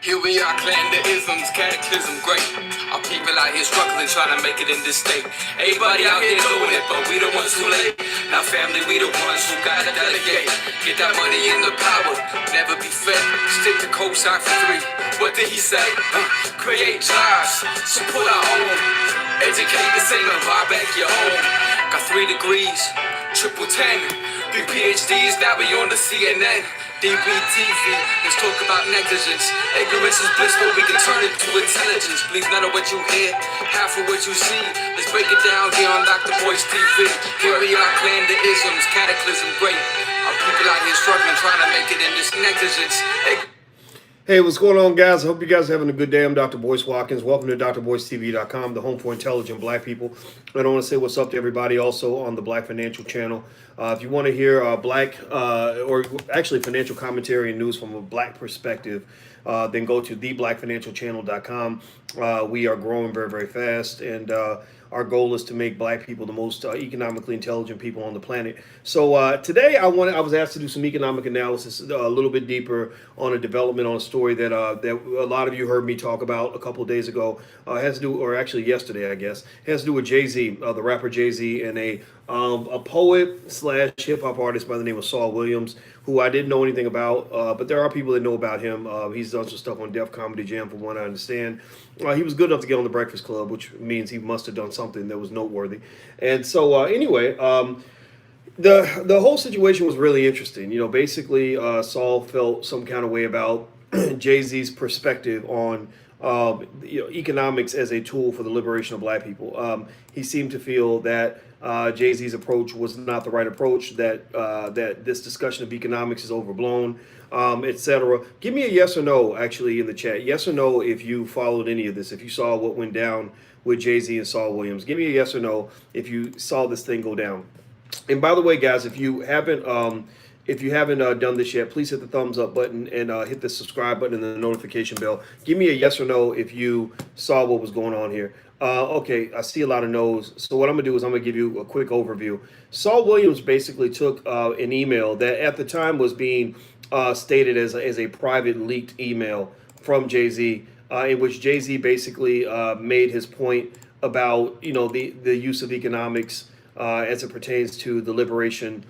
Here we are, clan the isms, cataclysm, great. Our people out here struggling, trying to make it in this state. Everybody out here doing it, but we the ones too late. Now family, we the ones who gotta delegate. Get that money in the power, never be fed. Stick to cosign for 3. What did he say? Create jobs, support our own. Educate the same and buy back your home. Got 3 degrees, triple 10. 3 PhDs, now we on the CNN. DBTV, let's talk about negligence. Ignorance is bliss, but we can turn it to intelligence. Believe none of what you hear, half of what you see. Let's break it down here on Dr. Boy's TV. Here we are, clan the isms, cataclysm great. Our people out here struggling, trying to make it in this negligence. Hey, what's going on, guys? I hope you guys are having a good day. I'm Dr. Boyce Watkins. Welcome to drboycetv.com, the home for intelligent black people. And I want to say what's up to everybody also on the Black Financial Channel. If you want to hear or actually financial commentary and news from a black perspective, then go to theblackfinancialchannel.com. We are growing very, very fast, and our goal is to make black people the most economically intelligent people on the planet. So today I was asked to do some economic analysis, a little bit deeper on a development on a story that a lot of you heard me talk about a couple of days ago. Has to do, or actually yesterday, I guess, has to do with Jay-Z, the rapper Jay-Z, and a poet slash hip hop artist by the name of Saul Williams, who I didn't know anything about, but there are people that know about him. He's done some stuff on Def Comedy Jam, from what I understand. He was good enough to get on the Breakfast Club, which means he must have done something that was noteworthy. And so anyway, the whole situation was really interesting. You know, basically Saul felt some kind of way about Jay-Z's perspective on economics as a tool for the liberation of black people. He seemed to feel that Jay-Z's approach was not the right approach, that this discussion of economics is overblown, etc. Give me a yes or no, actually, in the chat. Yes or no if you followed any of this, if you saw what went down with Jay-Z and Saul Williams. Give me a yes or no if you saw this thing go down. And by the way, guys, if you haven't done this yet, please hit the thumbs up button and hit the subscribe button and the notification bell. Give me a yes or no if you saw what was going on here. Okay, I see a lot of no's. So what I'm going to do is I'm going to give you a quick overview. Saul Williams basically took an email that at the time was being stated as a private leaked email from Jay-Z, in which Jay-Z basically made his point about, the use of economics as it pertains to the liberation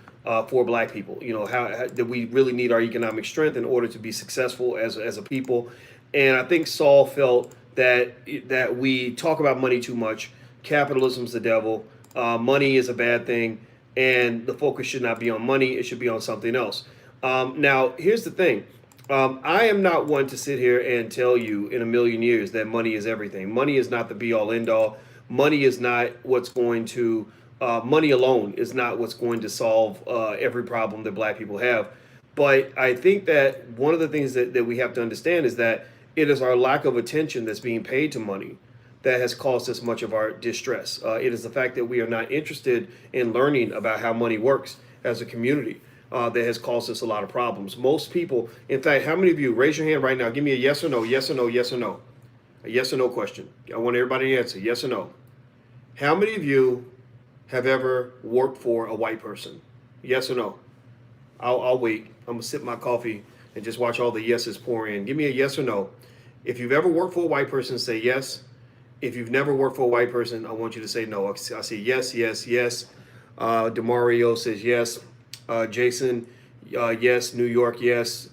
for black people. How that we really need our economic strength in order to be successful as a people. And I think Saul felt that we talk about money too much. Capitalism's the devil. Money is a bad thing, and the focus should not be on money. It should be on something else. Now, here's the thing. I am not one to sit here and tell you in a million years that money is everything. Money is not the be-all, end-all. Money is not what's going to money alone is not what's going to solve every problem that black people have. But I think that one of the things that we have to understand is that it is our lack of attention that's being paid to money that has caused us much of our distress. It is the fact that we are not interested in learning about how money works as a community that has caused us a lot of problems. Most people, in fact, how many of you, raise your hand right now, give me a yes or no, yes or no, yes or no. A yes or no question. I want everybody to answer, yes or no. How many of you have ever worked for a white person? Yes or no? I'll wait. I'm going to sip my coffee and just watch all the yeses pour in. Give me a yes or no. If you've ever worked for a white person, say yes. If you've never worked for a white person, I want you to say no. I say yes, yes, yes. Demario says yes. Jason, yes. New York, yes.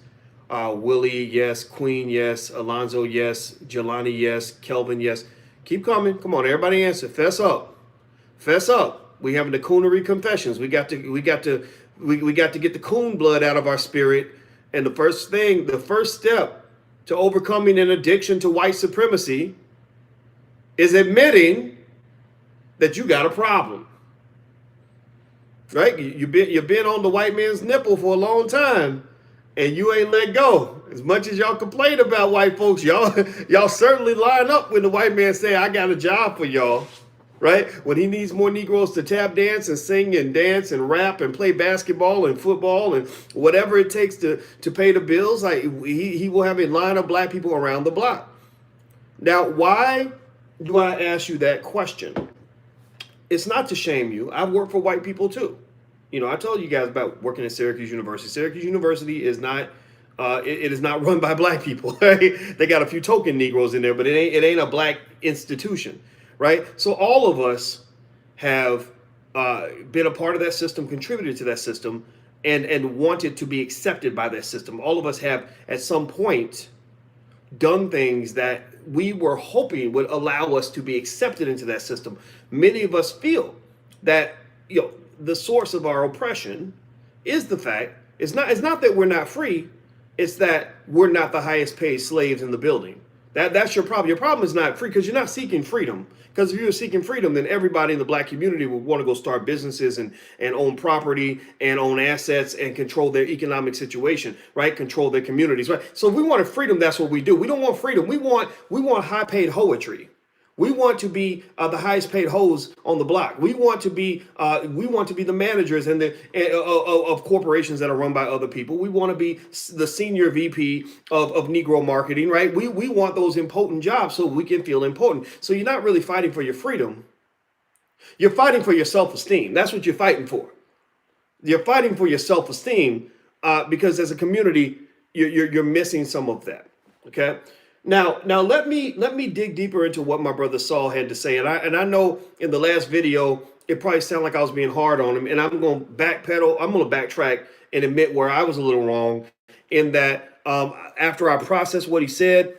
Willie, yes. Queen, yes. Alonzo, yes. Jelani, yes. Kelvin, yes. Keep coming. Come on, everybody answer. Fess up. Fess up. We having the coonery confessions. We got to get the coon blood out of our spirit. And the first step to overcoming an addiction to white supremacy is admitting that you got a problem. Right? You've been on the white man's nipple for a long time, and you ain't let go. As much as y'all complain about white folks, y'all certainly line up when the white man say, "I got a job for y'all." Right? When he needs more Negroes to tap dance and sing and dance and rap and play basketball and football and whatever it takes to pay the bills, he will have a line of black people around the block. Now, why do I ask you that question? It's not to shame you. I've worked for white people too. I told you guys about working at Syracuse University. Syracuse University is not it is not run by black people. Right? They got a few token Negroes in there, but it ain't a black institution, right? So all of us have been a part of that system, contributed to that system, and wanted to be accepted by that system. All of us have at some point done things that we were hoping would allow us to be accepted into that system. Many of us feel that the source of our oppression is the fact it's not that we're not free, it's that we're not the highest paid slaves in the building. That's your problem. Your problem is not free because you're not seeking freedom. Because if you were seeking freedom, then everybody in the black community would want to go start businesses and own property and own assets and control their economic situation, right? Control their communities, right? So if we wanted freedom, that's what we do. We don't want freedom. We want high paid hoetry. We want to be the highest paid hoes on the block. We want to be the managers and of corporations that are run by other people. We want to be the senior VP of Negro marketing, right? We want those impotent jobs so we can feel important. So you're not really fighting for your freedom. You're fighting for your self-esteem. That's what you're fighting for. You're fighting for your self-esteem because as a community, you're missing some of that. Okay. Now let me dig deeper into what my brother Saul had to say, and I know in the last video it probably sounded like I was being hard on him, and I'm going to backpedal. I'm going to backtrack and admit where I was a little wrong in that after I processed what he said,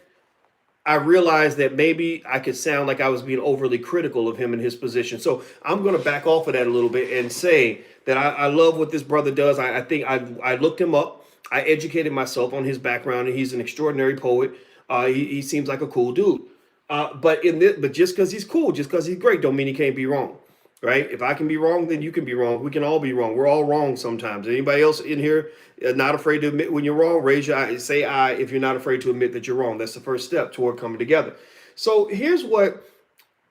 I realized that maybe I could sound like I was being overly critical of him and his position. So I'm going to back off of that a little bit and say that I love what this brother does. I think I looked him up. I educated myself on his background, and he's an extraordinary poet. He seems like a cool dude. But just because he's cool, just because he's great, don't mean he can't be wrong, right? If I can be wrong, then you can be wrong. We can all be wrong. We're all wrong sometimes. Anybody else in here not afraid to admit when you're wrong? Raise your eye. Say I if you're not afraid to admit that you're wrong. That's the first step toward coming together. So here's what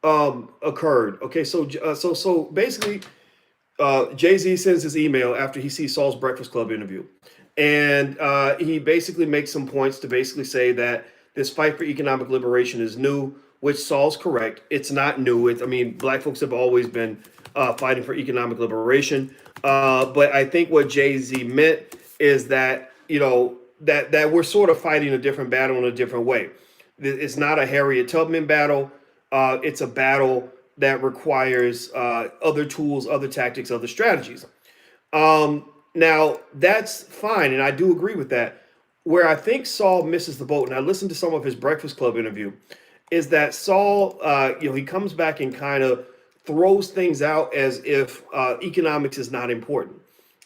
occurred. Okay, so basically, Jay-Z sends his email after he sees Saul's Breakfast Club interview, and he basically makes some points to basically say that this fight for economic liberation is new, which Saul's correct. It's not new. Black folks have always been fighting for economic liberation. But I think what Jay-Z meant is that, that we're sort of fighting a different battle in a different way. It's not a Harriet Tubman battle. It's a battle that requires other tools, other tactics, other strategies. Now, that's fine, and I do agree with that. Where I think Saul misses the boat, and I listened to some of his Breakfast Club interview, is that Saul, he comes back and kind of throws things out as if economics is not important,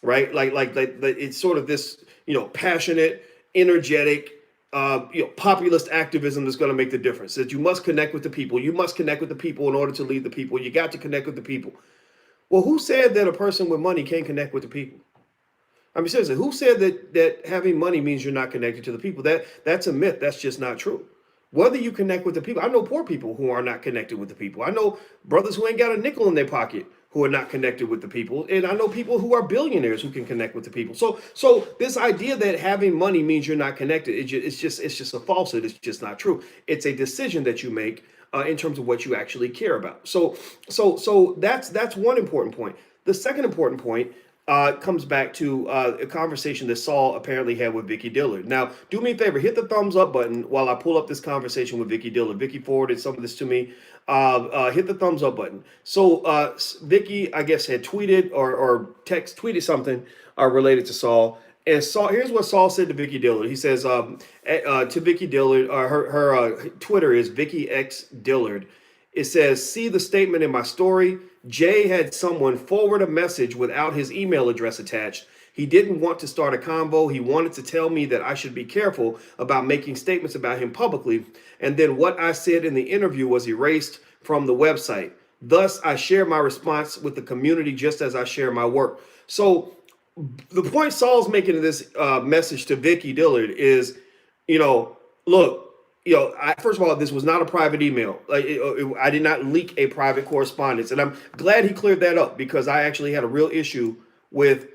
right? Like it's sort of this, passionate, energetic, populist activism that's going to make the difference. That you must connect with the people. You must connect with the people in order to lead the people. You got to connect with the people. Well, who said that a person with money can't connect with the people? Seriously, who said that having money means you're not connected to the people? That's a myth. That's just not true. Whether you connect with the people, I know poor people who are not connected with the people. I know brothers who ain't got a nickel in their pocket who are not connected with the people. And I know people who are billionaires who can connect with the people. So this idea that having money means you're not connected, it's just a falsehood. It's just not true. It's a decision that you make in terms of what you actually care about. So that's one important point. The second important point comes back to a conversation that Saul apparently had with Vicky Dillard. Now, do me a favor, hit the thumbs up button while I pull up this conversation with Vicky Dillard. Vicky forwarded some of this to me. Hit the thumbs up button. So Vicky, I guess, had tweeted or tweeted something related to Saul. And Saul, here's what Saul said to Vicky Dillard. He says to Vicky Dillard, her Twitter is Vicky X Dillard. It says, see the statement in my story. Jay had someone forward a message without his email address attached. He didn't want to start a convo. He wanted to tell me that I should be careful about making statements about him publicly. And then what I said in the interview was erased from the website. Thus, I share my response with the community just as I share my work. So the point Saul's making in this message to Vicky Dillard is, look, first of all, this was not a private email. I did not leak a private correspondence. And I'm glad he cleared that up because I actually had a real issue with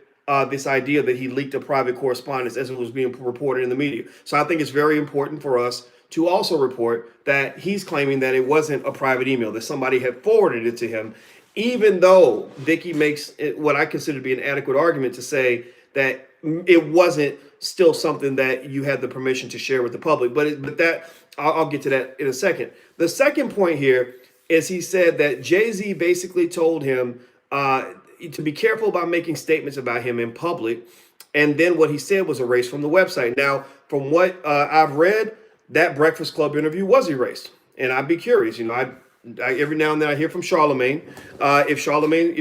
this idea that he leaked a private correspondence as it was being reported in the media. So I think it's very important for us to also report that he's claiming that it wasn't a private email, that somebody had forwarded it to him, even though Vicky makes what I consider to be an adequate argument to say that it wasn't still something that you had the permission to share with the public. But that I'll get to that in a second. The second point here is he said that Jay-Z basically told him to be careful about making statements about him in public. And then what he said was erased from the website. Now, from what I've read, that Breakfast Club interview was erased. And I'd be curious, I every now and then I hear from Charlemagne. If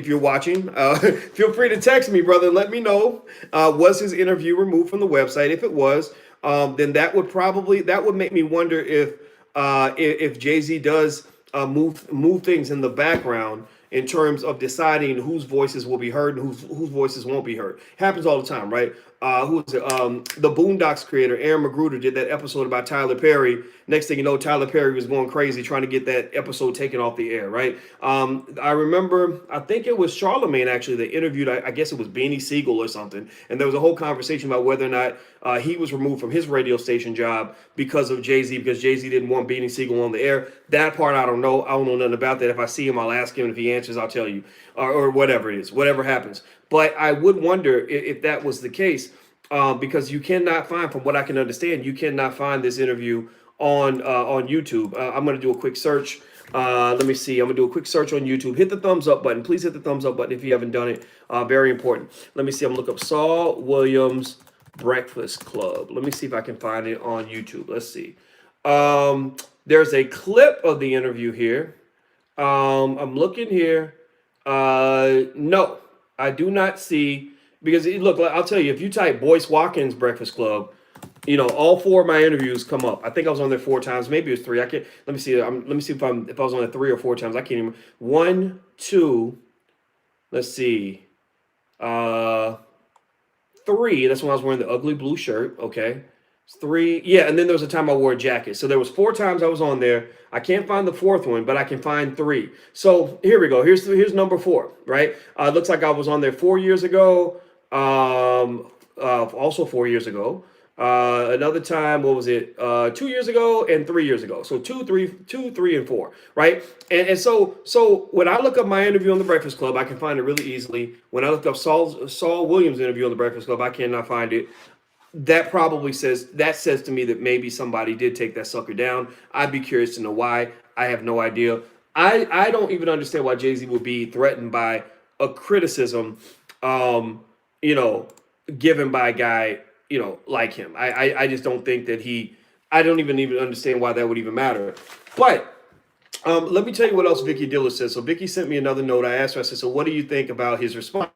you're watching, feel free to text me, brother, and let me know, was his interview removed from the website? If it was, then that would make me wonder if Jay-Z does move things in the background in terms of deciding whose voices will be heard and whose voices won't be heard. Happens all the time, right? Who was it? The Boondocks creator, Aaron Magruder, did that episode about Tyler Perry. Next thing you know, Tyler Perry was going crazy trying to get that episode taken off the air, right? I remember, I think it was Charlemagne actually that interviewed, I guess it was Beanie Siegel or something. And there was a whole conversation about whether or not he was removed from his radio station job because of Jay-Z, because Jay-Z didn't want Beanie Siegel on the air. That part, I don't know. I don't know nothing about that. If I see him, I'll ask him. If he answers, I'll tell you, or whatever it is, whatever happens. But I would wonder if that was the case, because you cannot find, from what I can understand, you cannot find this interview on YouTube. I'm going to do a quick search. Let me see. I'm going to do a quick search on YouTube. Hit the thumbs up button. Please hit the thumbs up button if you haven't done it. Very important. Let me see. I'm going to look up Saul Williams Breakfast Club. Let me see if I can find it on YouTube. Let's see. There's a clip of the interview here. I'm looking here. No, I do not see, because look, I'll tell you, if you type Boyce Watkins Breakfast Club, all four of my interviews come up. I think I was on there 4 times. Maybe it was 3. I can't. Let me see. Let me see if I was on there 3 or 4 times. I can't even. 1, 2. Let's see. 3. That's when I was wearing the ugly blue shirt. Okay. 3. Yeah, and then there was a time I wore a jacket. So there was 4 times I was on there. I can't find the 4th one, but I can find 3. So here we go. Here's number 4. Right. Looks like I was on there 4 years ago. Also 4 years ago. Another time, what was it? 2 years ago and 3 years ago. So 2, 3, and 4, right? And so when I look up my interview on the Breakfast Club, I can find it really easily. When I look up Saul Williams' interview on the Breakfast Club, I cannot find it. That probably says to me that maybe somebody did take that sucker down. I'd be curious to know why. I have no idea. I don't even understand why Jay-Z would be threatened by a criticism, given by a guy, like him. I just don't think that I don't even understand why that would even matter. But let me tell you what else Vicky Diller says. So Vicky sent me another note. I asked her, I said, so what do you think about his response?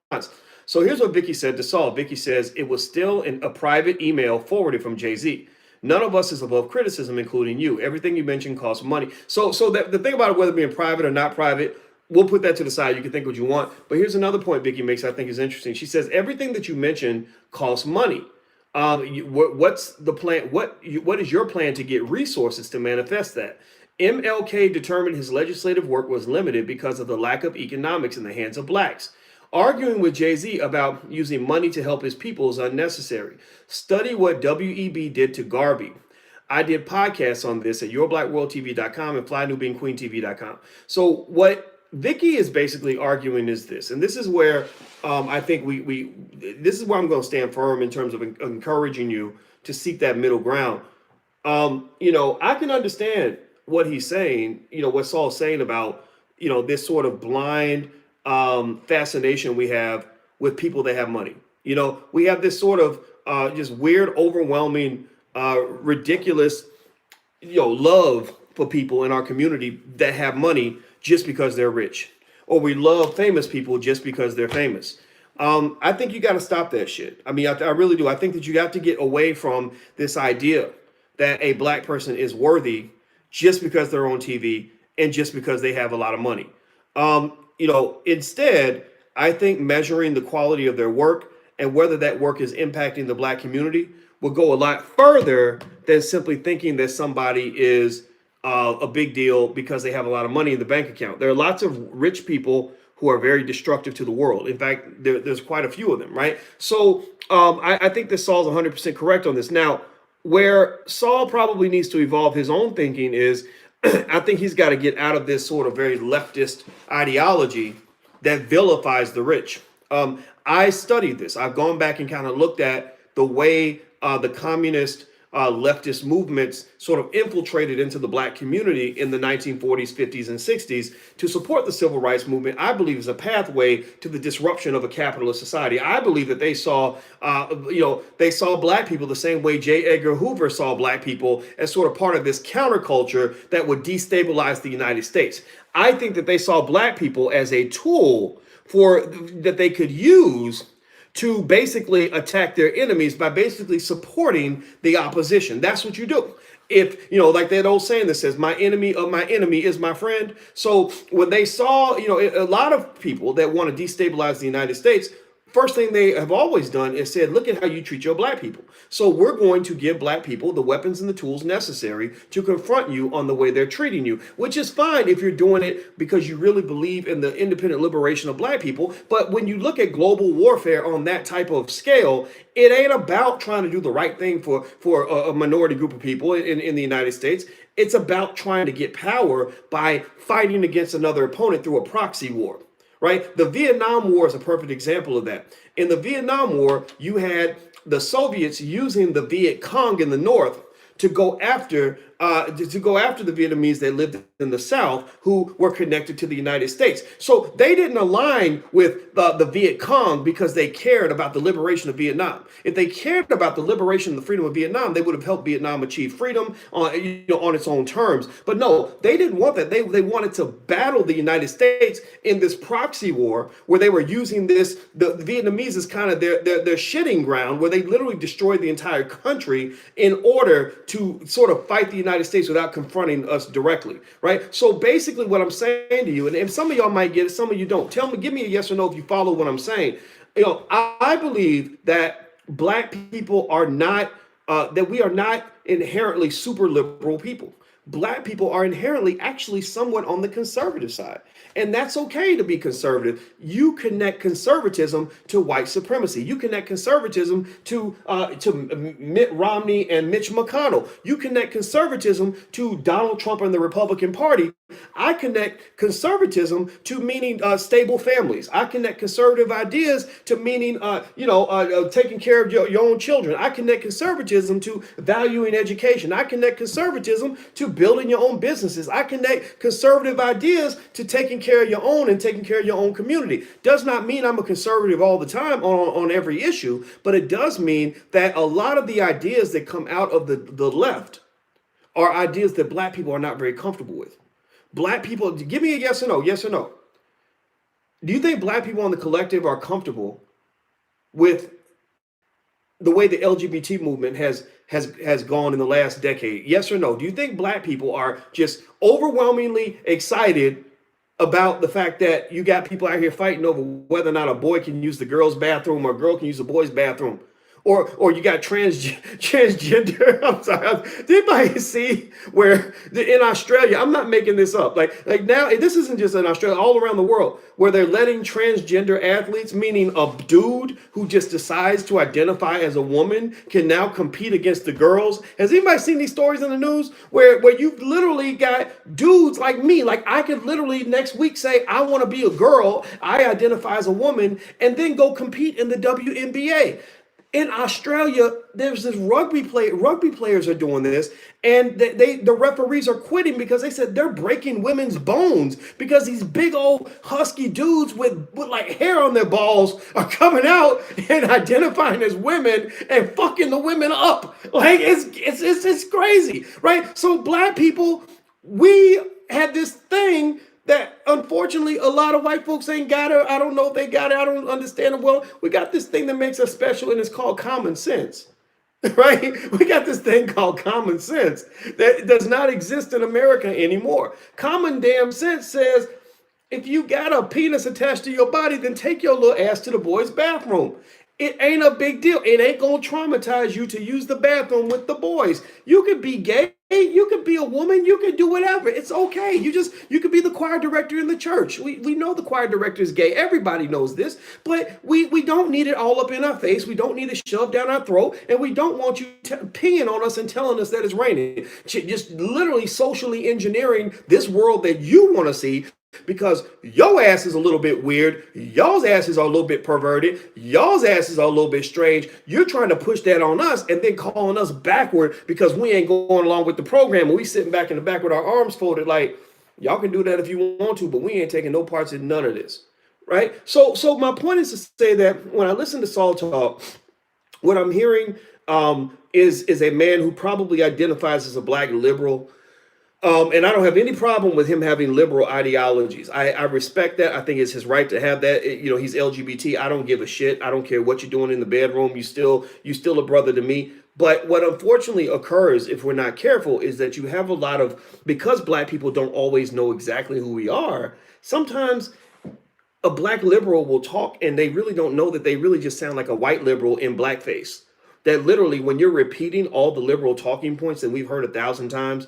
So here's what Vicky said to Saul. Vicky says, it was still a private email forwarded from Jay-Z. None of us is above criticism, including you. Everything you mentioned costs money. So the thing about it, whether being private or not private, we'll put that to the side. You can think what you want. But here's another point Vicky makes I think is interesting. She says, everything that you mentioned costs money. What's the plan? What is your plan to get resources to manifest that? MLK determined his legislative work was limited because of the lack of economics in the hands of blacks. Arguing with Jay-Z about using money to help his people is unnecessary. Study what WEB did to Garvey. I did podcasts on this at yourblackworldtv.com and flynewbeanqueentv.com. So what Vicky is basically arguing is this, and this is where I think this is where I'm going to stand firm in terms of encouraging you to seek that middle ground. I can understand what he's saying, what Saul's saying about, this sort of blind fascination we have with people that have money. We have this sort of just weird, overwhelming, ridiculous, love for people in our community that have money just because they're rich, or we love famous people just because they're famous. I think you got to stop that shit. I mean, I really do. I think that you got to get away from this idea that a black person is worthy just because they're on TV and just because they have a lot of money. Instead, I think measuring the quality of their work and whether that work is impacting the black community will go a lot further than simply thinking that somebody is a big deal because they have a lot of money in the bank account. There are lots of rich people who are very destructive to the world. In fact, there's quite a few of them, right? So I think that Saul's 100% correct on this. Now, where Saul probably needs to evolve his own thinking is I think he's got to get out of this sort of very leftist ideology that vilifies the rich. I studied this. I've gone back and kind of looked at the way the communist leftist movements sort of infiltrated into the black community in the 1940s, 50s, and 60s to support the civil rights movement. I believe is a pathway to the disruption of a capitalist society. I believe that they saw, they saw black people the same way J. Edgar Hoover saw black people, as sort of part of this counterculture that would destabilize the United States. I think that they saw black people as a tool that they could use to basically attack their enemies by basically supporting the opposition. That's what you do. If, like that old saying that says, my enemy of my enemy is my friend. So when they saw, a lot of people that want to destabilize the United States, first thing they have always done is said, look at how you treat your black people. So we're going to give black people the weapons and the tools necessary to confront you on the way they're treating you, which is fine if you're doing it because you really believe in the independent liberation of black people. But when you look at global warfare on that type of scale, it ain't about trying to do the right thing for a minority group of people in the United States. It's about trying to get power by fighting against another opponent through a proxy war. Right? The Vietnam War is a perfect example of that. In the Vietnam War, you had the Soviets using the Viet Cong in the north to go after the Vietnamese that lived in the South who were connected to the United States. So they didn't align with the Viet Cong because they cared about the liberation of Vietnam. If they cared about the liberation and the freedom of Vietnam, they would have helped Vietnam achieve freedom on its own terms. But no, they didn't want that. They wanted to battle the United States in this proxy war where they were using the Vietnamese as kind of their shitting ground, where they literally destroyed the entire country in order to sort of fight the United States without confronting us directly, right? So basically what I'm saying to you, and some of y'all might get it, some of you don't. Give me a yes or no if you follow what I'm saying. I believe that black people are not, that we are not inherently super liberal people. Black people are inherently actually somewhat on the conservative side. And that's okay to be conservative. You connect conservatism to white supremacy. You connect conservatism to Mitt Romney and Mitch McConnell. You connect conservatism to Donald Trump and the Republican Party. I connect conservatism to meaning stable families. I connect conservative ideas to meaning, taking care of your own children. I connect conservatism to valuing education. I connect conservatism to building your own businesses. I connect conservative ideas to taking care of your own and taking care of your own community. Does not mean I'm a conservative all the time on every issue, but it does mean that a lot of the ideas that come out of the left are ideas that black people are not very comfortable with. Black people, give me a yes or no, yes or no. Do you think black people on the collective are comfortable with the way the LGBT movement has gone in the last decade? Yes or no? Do you think black people are just overwhelmingly excited about the fact that you got people out here fighting over whether or not a boy can use the girl's bathroom or a girl can use the boy's bathroom? Or you got transgender. I'm sorry. Did anybody see where in Australia, I'm not making this up. Like now, this isn't just in Australia, all around the world, where they're letting transgender athletes, meaning a dude who just decides to identify as a woman, can now compete against the girls. Has anybody seen these stories in the news where you've literally got dudes like me? Like I could literally next week say, I want to be a girl, I identify as a woman, and then go compete in the WNBA. In Australia, there's this rugby players are doing this, and the referees are quitting because they said they're breaking women's bones because these big old husky dudes with like hair on their balls are coming out and identifying as women and fucking the women up. Like it's crazy, right? So black people, we had this thing that unfortunately a lot of white folks ain't got it. I don't know if they got it. I don't understand it well. We got this thing that makes us special, and it's called common sense, right? We got this thing called common sense that does not exist in America anymore. Common damn sense says, if you got a penis attached to your body, then take your little ass to the boys' bathroom. It ain't a big deal. It ain't gonna traumatize you to use the bathroom with the boys. You could be gay. You could be a woman. You could do whatever. It's okay. You could be the choir director in the church. We know the choir director is gay. Everybody knows this, but we don't need it all up in our face. We don't need it shoved down our throat, and we don't want you peeing on us and telling us that it's raining. Just literally socially engineering this world that you want to see because your ass is a little bit weird, y'all's asses are a little bit perverted, y'all's asses are a little bit strange. You're trying to push that on us and then calling us backward because we ain't going along with the program, and we sitting back in the back with our arms folded like, y'all can do that if you want to, but we ain't taking no parts in none of this, right? So my point is to say that when I listen to Saul talk, what I'm hearing is a man who probably identifies as a black liberal. And I don't have any problem with him having liberal ideologies. I respect that. I think it's his right to have that. He's LGBT. I don't give a shit. I don't care what you're doing in the bedroom. You still a brother to me. But what unfortunately occurs if we're not careful is that you have a lot of, because black people don't always know exactly who we are, sometimes a black liberal will talk and they really don't know that they really just sound like a white liberal in blackface. That literally, when you're repeating all the liberal talking points that we've heard 1,000 times,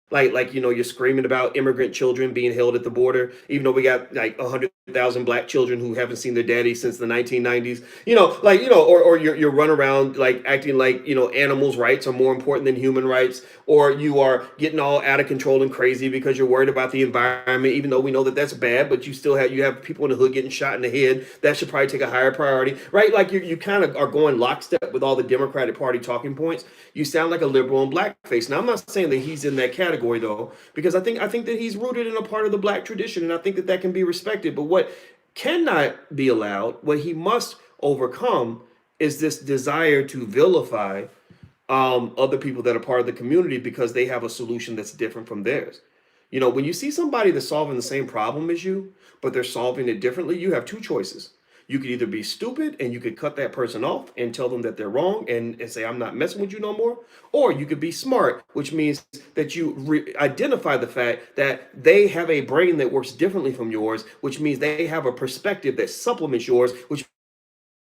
like you're screaming about immigrant children being held at the border, even though we got like 100,000 black children who haven't seen their daddy since the 1990s. Or you're running around like acting like animals' rights are more important than human rights, or you are getting all out of control and crazy because you're worried about the environment, even though we know that that's bad. But you have people in the hood getting shot in the head. That should probably take a higher priority, right? Like you kind of are going lockstep with all the Democratic Party talking points. You sound like a liberal in blackface. Now I'm not saying that he's in that category though, because I think that he's rooted in a part of the black tradition, and I think that can be respected. But what cannot be allowed, what he must overcome, is this desire to vilify other people that are part of the community because they have a solution that's different from theirs. When you see somebody that's solving the same problem as you, but they're solving it differently, you have two choices. You could either be stupid and you could cut that person off and tell them that they're wrong and say, I'm not messing with you no more. Or you could be smart, which means that you identify the fact that they have a brain that works differently from yours, which means they have a perspective that supplements yours, which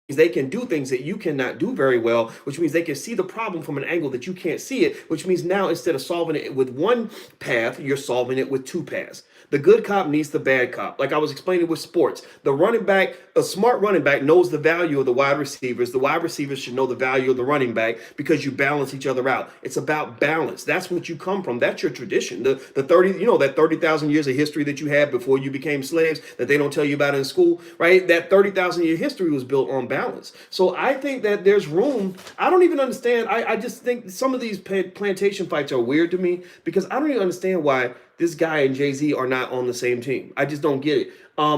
they can do things that you cannot do very well, which means they can see the problem from an angle that you can't see it, which means now instead of solving it with one path, you're solving it with two paths. The good cop needs the bad cop. Like I was explaining with sports, the running back, a smart running back knows the value of the wide receivers. The wide receivers should know the value of the running back because you balance each other out. It's about balance. That's what you come from. That's your tradition. The 30,000 years of history that you had before you became slaves that they don't tell you about in school, right? That 30,000 year history was built on balance. So I think that there's room. I don't even understand. I just think some of these plantation fights are weird to me because I don't even understand why this guy and Jay-Z are not on the same team. I just don't get it. I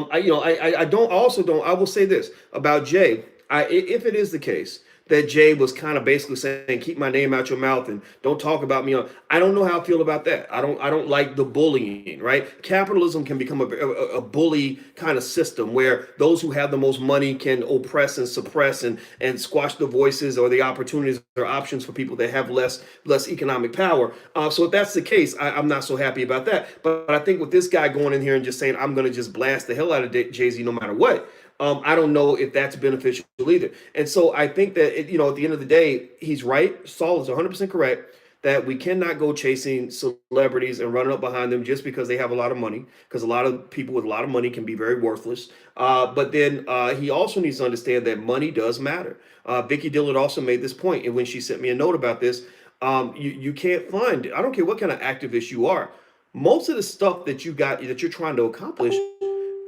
will say this about Jay. If it is the case that Jay was kind of basically saying, keep my name out your mouth and don't talk about me. I don't know how I feel about that. I don't like the bullying, right? Capitalism can become a bully kind of system where those who have the most money can oppress and suppress and squash the voices or the opportunities or options for people that have less economic power. So if that's the case, I'm not so happy about that. But I think with this guy going in here and just saying, I'm going to just blast the hell out of Jay-Z no matter what, I don't know if that's beneficial either. And so I think that, at the end of the day, he's right. Saul is 100% correct that we cannot go chasing celebrities and running up behind them just because they have a lot of money, because a lot of people with a lot of money can be very worthless. But then he also needs to understand that money does matter. Vicky Dillard also made this point, and when she sent me a note about this, you can't find, I don't care what kind of activist you are, most of the stuff that you're trying to accomplish,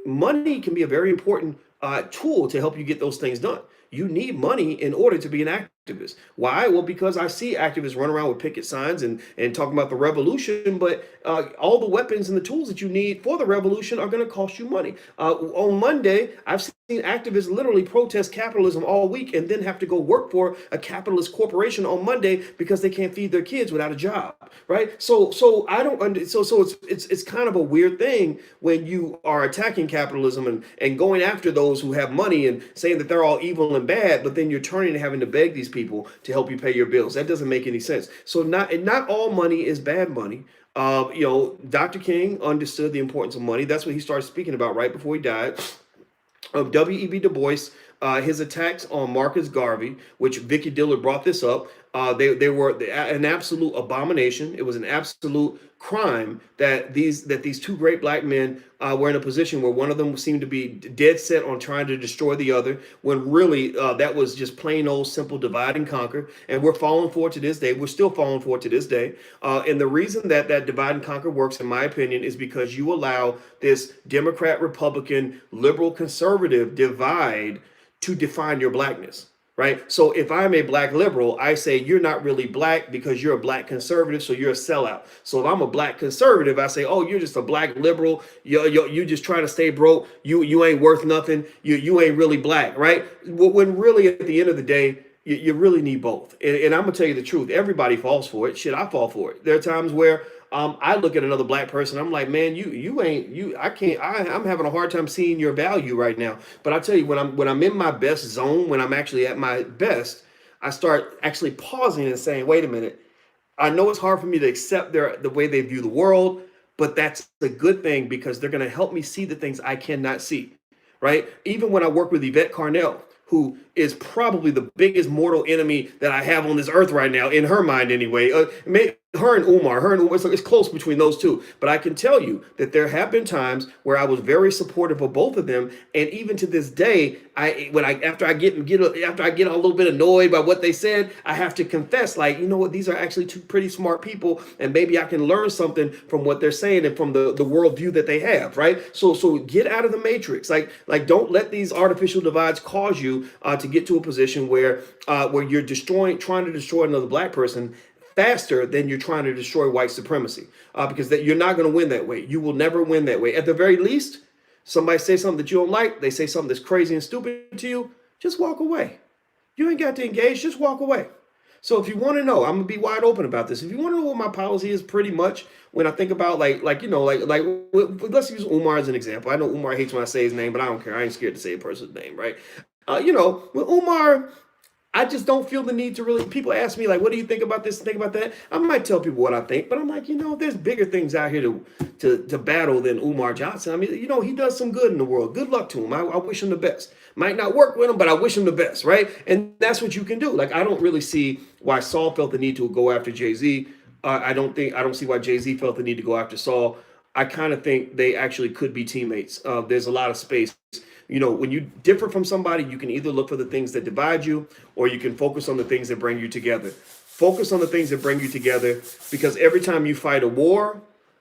money can be a very important tool to help you get those things done. You need money in order to be an activist. Why? Well, because I see activists run around with picket signs and talking about the revolution, but all the weapons and the tools that you need for the revolution are going to cost you money. On Monday, I've seen activists literally protest capitalism all week and then have to go work for a capitalist corporation on Monday because they can't feed their kids without a job, right? So I don't so it's kind of a weird thing when you are attacking capitalism and going after those who have money and saying that they're all evil and bad, but then you're turning and having to beg these people to help you pay your bills. That doesn't make any sense. So not all money is bad money. Dr. King understood the importance of money. That's what he started speaking about right before he died. W.E.B. Du Bois his attacks on Marcus Garvey, which Vicky Dillard brought this up, they were an absolute abomination. It was an absolute crime that these two great black men were in a position where one of them seemed to be dead set on trying to destroy the other, when really that was just plain old simple divide and conquer. And we're falling for it to this day. We're still falling for it to this day. And the reason that divide and conquer works, in my opinion, is because you allow this Democrat, Republican, liberal, conservative divide to define your blackness. Right. So if I'm a black liberal, I say you're not really black because you're a black conservative, so you're a sellout. So if I'm a black conservative, I say, oh, you're just a black liberal. You're just trying to stay broke. You ain't worth nothing. You ain't really black. Right. When really at the end of the day, you really need both. And I'm going to tell you the truth. Everybody falls for it. Shit, I fall for it. There are times where I look at another black person. I'm like, man, I'm having a hard time seeing your value right now. But I tell you, when I'm in my best zone, when I'm actually at my best, I start actually pausing and saying, wait a minute. I know it's hard for me to accept the way they view the world, but that's a good thing because they're going to help me see the things I cannot see. Right. Even when I work with Yvette Carnell, who is probably the biggest mortal enemy that I have on this earth right now, in her mind anyway. Her and Umar, it's close between those two. But I can tell you that there have been times where I was very supportive of both of them, and even to this day, after I get a little bit annoyed by what they said, I have to confess, like, you know what, these are actually two pretty smart people, and maybe I can learn something from what they're saying and from the worldview that they have, right? So get out of the matrix, like don't let these artificial divides cause you to get to a position where you're trying to destroy another black person faster than you're trying to destroy white supremacy, because you're not going to win that way. You will never win that way. At the very least, somebody say something that you don't like, they say something that's crazy and stupid to you, just walk away. You ain't got to engage, just walk away. So if you want to know, I'm gonna be wide open about this. If you want to know what my policy is, pretty much when I think about let's use Umar as an example. I know Umar hates when I say his name, but I don't care. I ain't scared to say a person's name, right? With Umar, I just don't feel the need to really. People ask me, like, what do you think about this, think about that? I might tell people what I think, but I'm like, there's bigger things out here to battle than Umar Johnson. I mean, he does some good in the world. Good luck to him. I wish him the best. Might not work with him, but I wish him the best, right? And that's what you can do. Like, I don't really see why Saul felt the need to go after Jay-Z. I don't see why Jay-Z felt the need to go after Saul. I kind of think they actually could be teammates. There's a lot of space. When you differ from somebody, you can either look for the things that divide you, or you can focus on the things that bring you together. Focus on the things that bring you together, because every time you fight a war,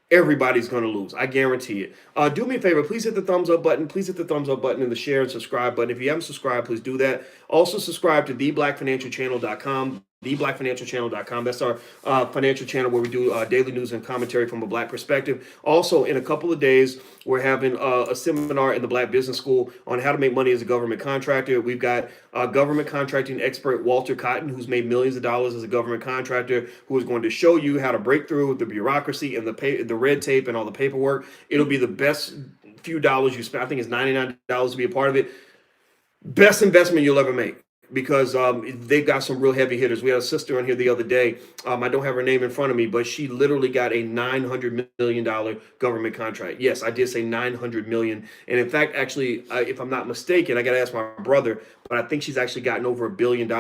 everybody's going to lose. I guarantee it. Do me a favor. Please hit the thumbs up button. Please hit the thumbs up button and the share and subscribe button. If you haven't subscribed, please do that. Also subscribe to theblackfinancialchannel.com. theblackfinancialchannel.com. That's our financial channel where we do daily news and commentary from a black perspective. Also, in a couple of days, we're having a seminar in the Black Business School on how to make money as a government contractor. We've got government contracting expert Walter Cotton, who's made millions of dollars as a government contractor, who is going to show you how to break through the bureaucracy and the red tape and all the paperwork. It'll be the best few dollars you spend. I think it's $99 to be a part of it. Best investment you'll ever make, because they've got some real heavy hitters. We had a sister on here the other day. I don't have her name in front of me, but she literally got a $900 million government contract. Yes, I did say $900 million. And in fact, actually, if I'm not mistaken, I got to ask my brother, but I think she's actually gotten over $1 billion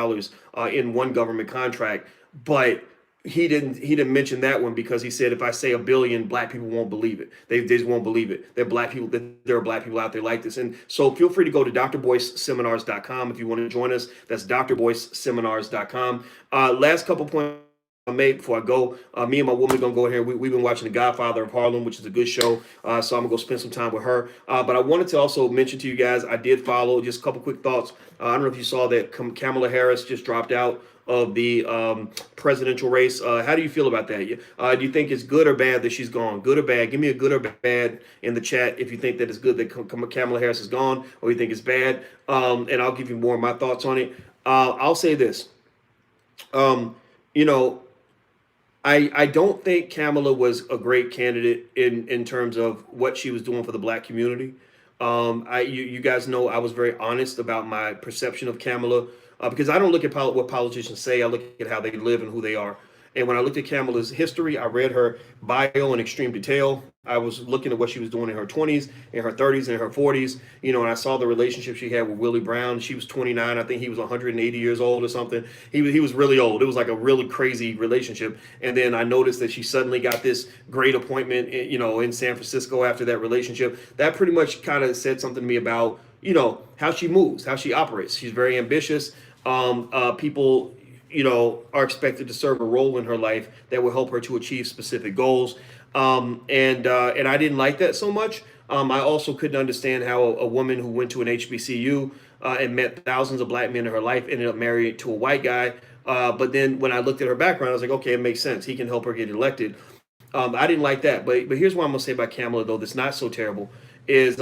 in one government contract. But he didn't mention that one because he said, if I say $1 billion, black people won't believe it. They just won't believe it. There are black people out there like this. And so feel free to go to drboyceseminars.com if you want to join us. That's drboyceseminars.com. Last couple points I made before I go. Me and my woman are going to go in here. We've been watching The Godfather of Harlem, which is a good show. So I'm going to go spend some time with her. But I wanted to also mention to you guys, I did follow, just a couple quick thoughts. I don't know if you saw that Kamala Harris just dropped out of the presidential race. How do you feel about that? Do you think it's good or bad that she's gone? Good or bad? Give me a good or bad in the chat if you think that it's good that Kamala Harris is gone, or you think it's bad. And I'll give you more of my thoughts on it. I'll say this. I don't think Kamala was a great candidate in terms of what she was doing for the black community. You guys know I was very honest about my perception of Kamala. Because I don't look at what politicians say, I look at how they live and who they are. And when I looked at Kamala's history, I read her bio in extreme detail. I was looking at what she was doing in her 20s, in her 30s, and in her 40s. You know, and I saw the relationship she had with Willie Brown. She was 29. I think he was 180 years old or something. He was really old. It was like a really crazy relationship. And then I noticed that she suddenly got this great appointment, you know, in San Francisco after that relationship. That pretty much kind of said something to me about, you know, how she moves, how she operates. She's very ambitious. People, you know, are expected to serve a role in her life that will help her to achieve specific goals. And I didn't like that so much. I also couldn't understand how a woman who went to an HBCU and met thousands of black men in her life ended up married to a white guy. But then when I looked at her background, I was like, okay, it makes sense. He can help her get elected. I didn't like that. But here's what I'm going to say about Kamala, though, that's not so terrible, is,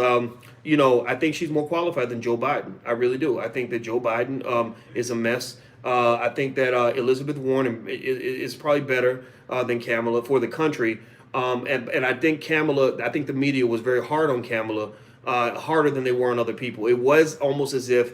you know, I think she's more qualified than Joe Biden. I really do. I think that Joe Biden is a mess. I think that Elizabeth Warren is probably better than Kamala for the country. And I think I think the media was very hard on Kamala, harder than they were on other people. It was almost as if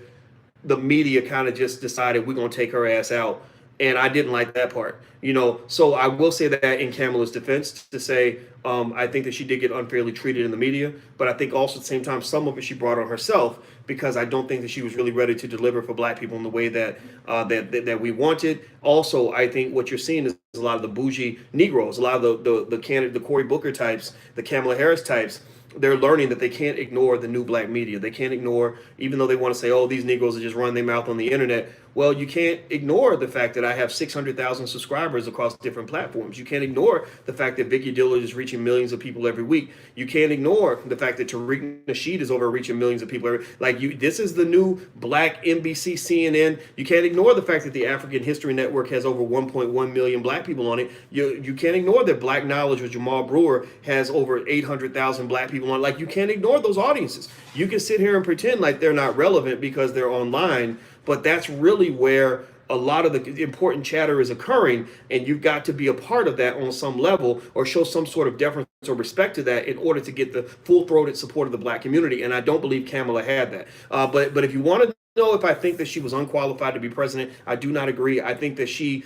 the media kind of just decided we're going to take her ass out. And I didn't like that part, you know. So I will say that in Kamala's defense to say, I think that she did get unfairly treated in the media, but I think also at the same time, some of it she brought on herself, because I don't think that she was really ready to deliver for black people in the way that that we wanted. Also, I think what you're seeing is a lot of the bougie Negroes, a lot of the Cory Booker types, the Kamala Harris types. They're learning that they can't ignore the new black media. They can't ignore, even though they want to say, oh, these Negroes are just running their mouth on the internet. Well, you can't ignore the fact that I have 600,000 subscribers across different platforms. You can't ignore the fact that Vicky Dillard is reaching millions of people every week. You can't ignore the fact that Tariq Nasheed is over reaching millions of people. This is the new black NBC, CNN. You can't ignore the fact that the African History Network has over 1.1 million black people on it. You can't ignore that Black Knowledge with Jamal Brewer has over 800,000 black people on it. Like, you can't ignore those audiences. You can sit here and pretend like they're not relevant because they're online, but that's really where a lot of the important chatter is occurring, and you've got to be a part of that on some level, or show some sort of deference or respect to that in order to get the full-throated support of the black community. And I don't believe Kamala had that. But if you want to know if I think that she was unqualified to be president, I do not agree. I think that she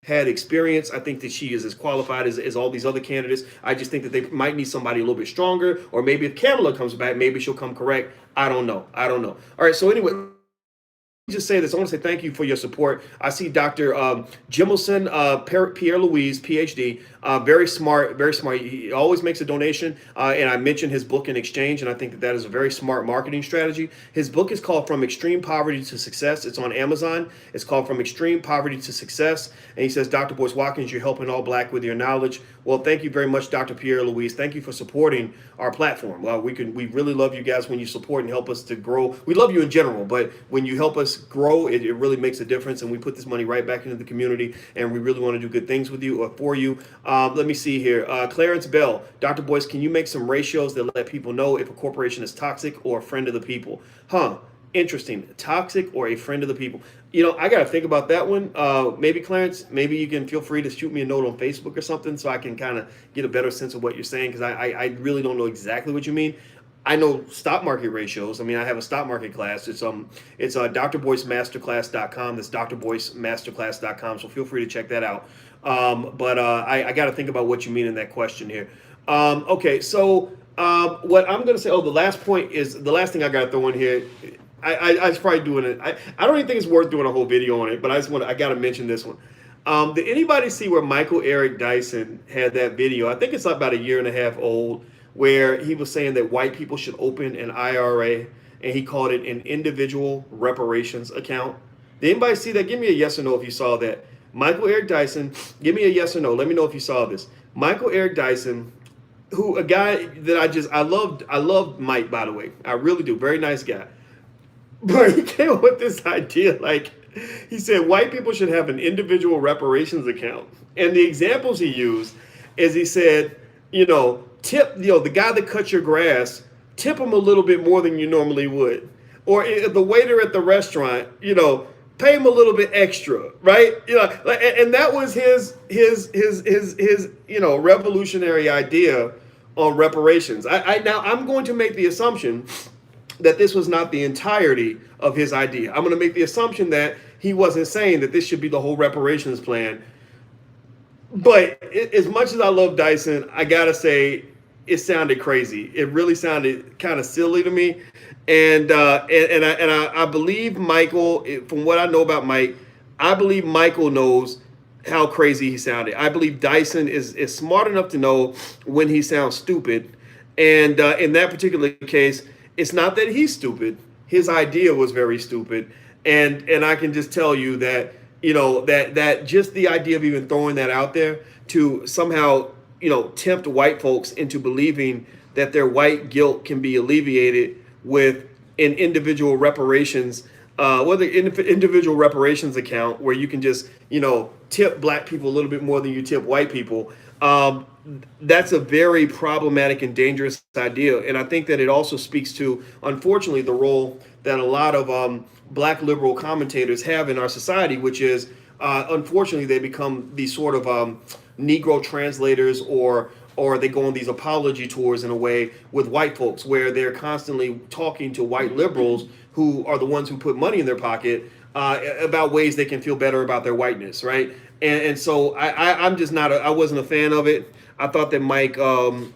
had experience. I think that she is as qualified as all these other candidates. I just think that they might need somebody a little bit stronger, or maybe if Kamala comes back, maybe she'll come correct. I don't know. All right, so anyway, just say this. I want to say thank you for your support. I see Dr. Jimelson, Pierre Louise, PhD, very smart, very smart. He always makes a donation, and I mentioned his book in exchange, and I think that is a very smart marketing strategy. His book is called From Extreme Poverty to Success. It's on Amazon. It's called From Extreme Poverty to Success, and he says, Dr. Boyce Watkins, you're helping all black with your knowledge. Well, thank you very much, Dr. Pierre Louise. Thank you for supporting our platform. We really love you guys when you support and help us to grow. We love you in general, but when you help us grow, it really makes a difference, and we put this money right back into the community, and we really want to do good things with you or for you. Let me see here. Clarence Bell, Dr. Boyce, can you make some ratios that let people know if a corporation is toxic or a friend of the people? Interesting. Toxic or a friend of the people. You know, I got to think about that one. Maybe Clarence, maybe you can feel free to shoot me a note on Facebook or something so I can kind of get a better sense of what you're saying, because I really don't know exactly what you mean. I know stock market ratios. I mean, I have a stock market class. It's drboycemasterclass.com. That's drboycemasterclass.com. So feel free to check that out. But I got to think about what you mean in that question here. Okay, so what I'm going to say, the last point is, the last thing I got to throw in here, I was probably doing it. I don't even think it's worth doing a whole video on it, but I got to mention this one. Did anybody see where Michael Eric Dyson had that video? I think it's about a year and a half old, where he was saying that white people should open an IRA, and he called it an individual reparations account. Did anybody see that? Give me a yes or no if you saw that. Michael Eric Dyson, give me a yes or no. Let me know if you saw this. Michael Eric Dyson, a guy that I loved Mike, by the way. I really do. Very nice guy. But he came up with this idea, like, he said white people should have an individual reparations account. And the examples he used is, he said, tip, the guy that cuts your grass, tip him a little bit more than you normally would. Or the waiter at the restaurant, pay him a little bit extra, right? And that was his revolutionary idea on reparations. Now I'm going to make the assumption that this was not the entirety of his idea. I'm going to make the assumption that he wasn't saying that this should be the whole reparations plan. But as much as I love Dyson, I gotta say it sounded crazy. It really sounded kind of silly to me, and I believe Michael. From what I know about Mike, I believe Michael knows how crazy he sounded. I believe Dyson is smart enough to know when he sounds stupid, and in that particular case, it's not that he's stupid. His idea was very stupid, and I can just tell you that that just the idea of even throwing that out there to somehow tempt white folks into believing that their white guilt can be alleviated with an individual reparations, whether individual reparations account where you can just tip black people a little bit more than you tip white people. That's a very problematic and dangerous idea, and I think that it also speaks to, unfortunately, the role that a lot of black liberal commentators have in our society, which is unfortunately they become these sort of Negro translators, or they go on these apology tours in a way with white folks where they're constantly talking to white liberals who are the ones who put money in their pocket about ways they can feel better about their whiteness, right? And so I'm just not I wasn't a fan of it. I thought that Mike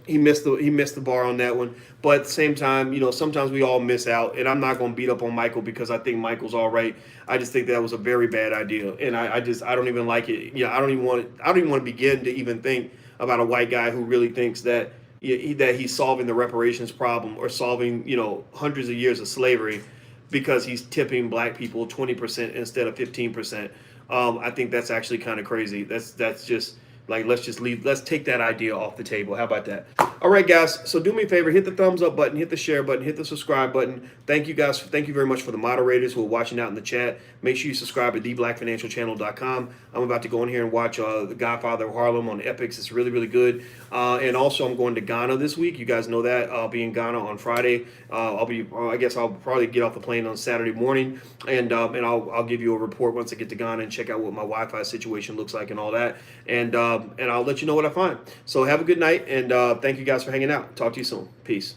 he missed the bar on that one. But at the same time, sometimes we all miss out, and I'm not going to beat up on Michael because I think Michael's all right. I just think that was a very bad idea, and I don't even like it. I don't even want to begin to even think about a white guy who really thinks that he's solving the reparations problem or solving hundreds of years of slavery because he's tipping black people 20% instead of 15%. I think that's actually kind of crazy. That's just like, let's take that idea off the table. How about that? All right, guys. So do me a favor, hit the thumbs up button, hit the share button, hit the subscribe button. Thank you, guys. Thank you very much for the moderators who are watching out in the chat. Make sure you subscribe at theblackfinancialchannel.com. I'm about to go in here and watch The Godfather of Harlem on Epix. It's really, really good. And also, I'm going to Ghana this week. You guys know that. I'll be in Ghana on Friday. I guess I'll probably get off the plane on Saturday morning, and I'll give you a report once I get to Ghana and check out what my Wi-Fi situation looks like and all that. And I'll let you know what I find. So have a good night, and thank you guys for hanging out. Talk to you soon. Peace.